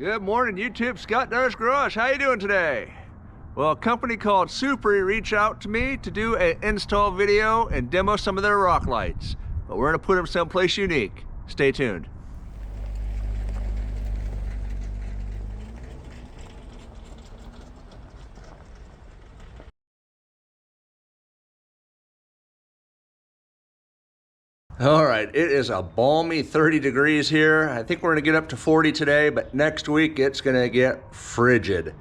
Good morning, YouTube. Scott Dunnage Garage. How you doing today? Well, a company called Suparee reached out to me to do an install video and demo some of their rock lights. But we're gonna put them someplace unique. Stay tuned. All right, it is a balmy 30 degrees here. I think we're gonna get up to 40 today, but next week it's gonna get frigid.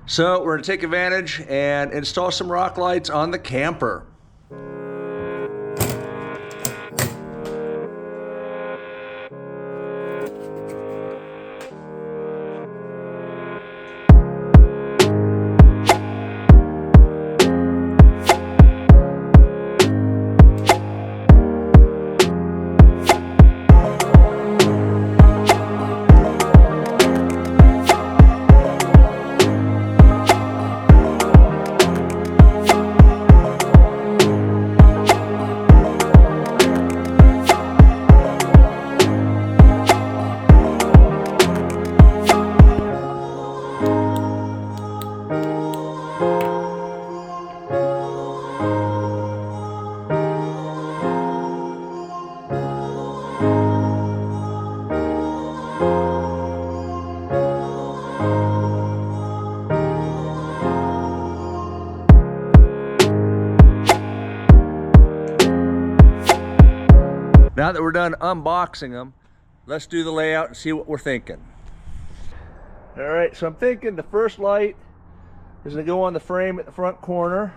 So we're gonna take advantage and install some rock lights on the camper. Now that we're done unboxing them, let's do the layout and see what we're thinking. All right, so I'm thinking the first light is gonna go on the frame at the front corner.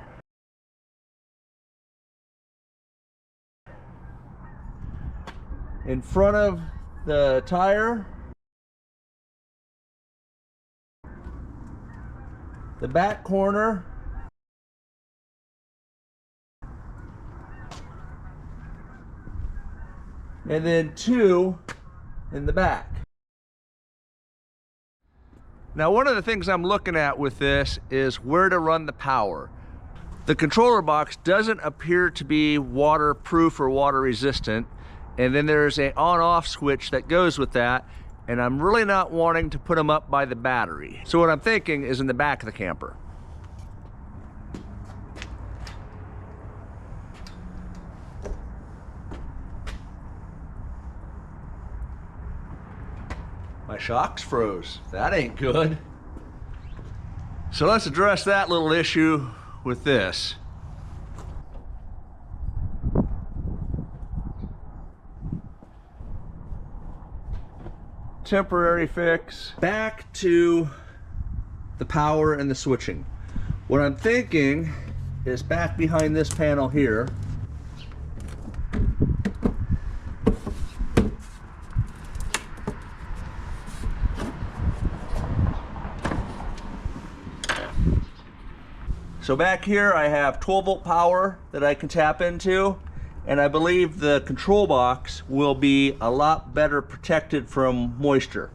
In front of the tire. The back corner. And then two in the back. Now, one of the things I'm looking at with this is where to run the power. The controller box doesn't appear to be waterproof or water resistant, and then there's an on-off switch that goes with that, and I'm really not wanting to put them up by the battery. So what I'm thinking is in the back of the camper. My shocks froze. That ain't good. So let's address that little issue with this. Temporary fix. Back to the power and the switching. What I'm thinking is back behind this panel here. So back here I have 12-volt power that I can tap into, and I believe the control box will be a lot better protected from moisture.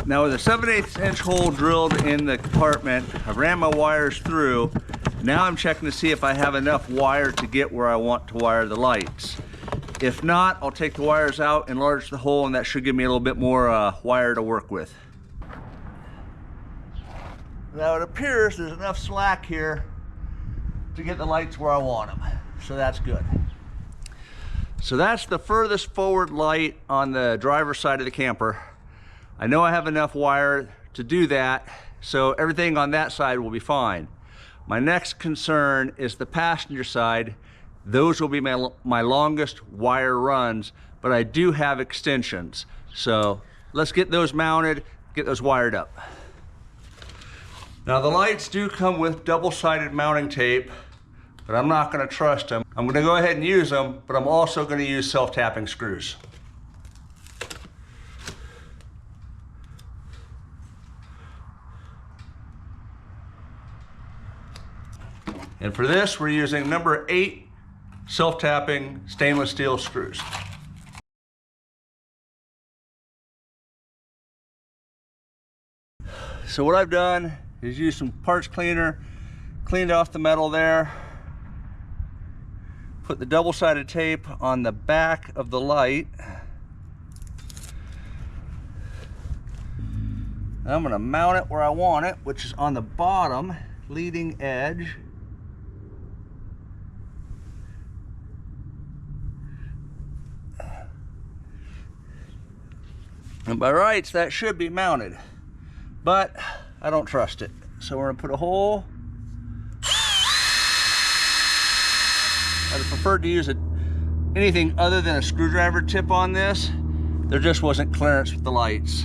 Now with a 7/8 inch hole drilled in the compartment, I ran my wires through. Now I'm checking to see if I have enough wire to get where I want to wire the lights. If not, I'll take the wires out, enlarge the hole, and that should give me a little bit more wire to work with. Now it appears there's enough slack here to get the lights where I want them, so that's good. So that's the furthest forward light on the driver's side of the camper. I know I have enough wire to do that, so everything on that side will be fine. My next concern is the passenger side. Those will be my longest wire runs, but I do have extensions. So let's get those mounted, get those wired up. Now the lights do come with double-sided mounting tape, but I'm not gonna trust them. I'm gonna go ahead and use them, but I'm also gonna use self-tapping screws. And for this, we're using number 8 self-tapping stainless steel screws. So what I've done is use some parts cleaner, cleaned off the metal there, put the double-sided tape on the back of the light. And I'm gonna mount it where I want it, which is on the bottom leading edge. And by rights, that should be mounted, but I don't trust it. So we're gonna put a hole. I'd have preferred to use anything other than a screwdriver tip on this. There just wasn't clearance with the lights.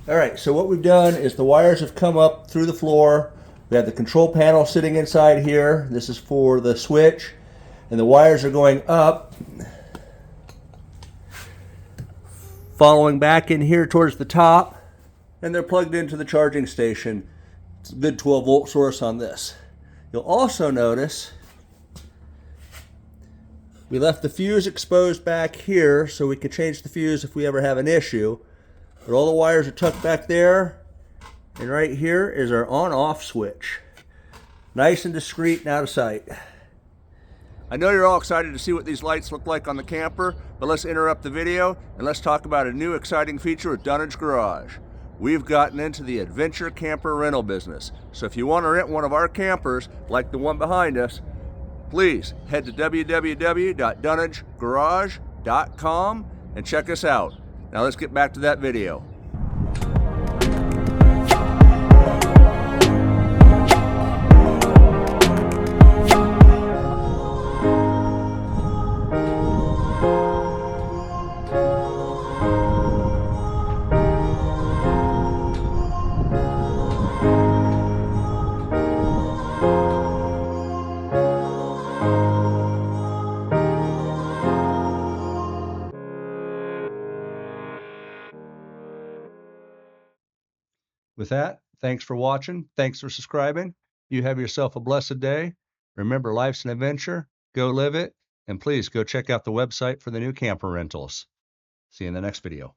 Alright, so what we've done is the wires have come up through the floor. We have the control panel sitting inside here. This is for the switch. And the wires are going up, following back in here towards the top. And they're plugged into the charging station. It's a good 12-volt source on this. You'll also notice we left the fuse exposed back here so we could change the fuse if we ever have an issue. But all the wires are tucked back there, and right here is our on-off switch. Nice and discreet and out of sight. I know you're all excited to see what these lights look like on the camper, but let's interrupt the video and let's talk about a new exciting feature with Dunnage Garage. We've gotten into the adventure camper rental business, so if you want to rent one of our campers, like the one behind us, please head to www.dunnagegarage.com and check us out. Now let's get back to that video. With that, thanks for watching. Thanks for subscribing. You have yourself a blessed day. Remember, life's an adventure. Go live it. And please go check out the website for the new camper rentals. See you in the next video.